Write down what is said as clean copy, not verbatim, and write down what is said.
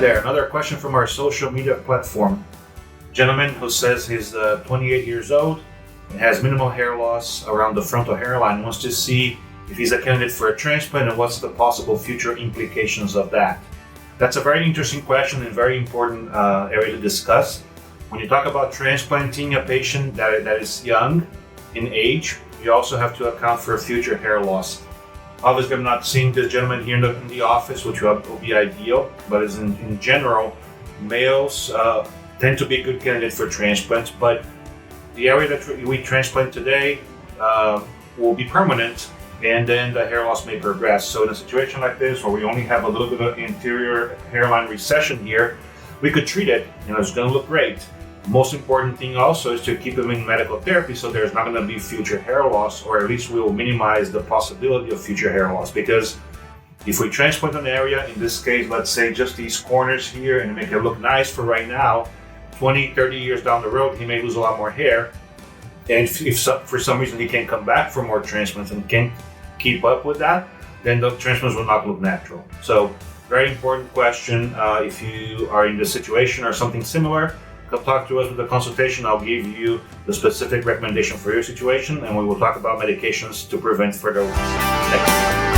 there, another question from our social media platform. Gentleman who says he's 28 years old and has minimal hair loss around the frontal hairline, wants to see if he's a candidate for a transplant and what's the possible future implications of that. That's a very interesting question and very important area to discuss. When you talk about transplanting a patient that is young in age, you also have to account for future hair loss. Obviously, I'm not seeing this gentleman here in the office, which will be ideal, but as in general, males tend to be a good candidate for transplants, but the area that we transplant today will be permanent, and then the hair loss may progress. So in a situation like this, where we only have a little bit of anterior hairline recession here, we could treat it, it's going to look great. Most important thing also is to keep them in medical therapy so there's not going to be future hair loss, or at least we'll minimize the possibility of future hair loss. Because if we transplant an area, in this case, let's say just these corners here, and make it look nice for right now, 20, 30 years down the road, he may lose a lot more hair. And if for some reason he can't come back for more transplants and can't keep up with that, then the transplants will not look natural. So very important question. If you are in this situation or something similar, come talk to us with a consultation. I'll give you the specific recommendation for your situation, and we will talk about medications to prevent further loss. Thank you.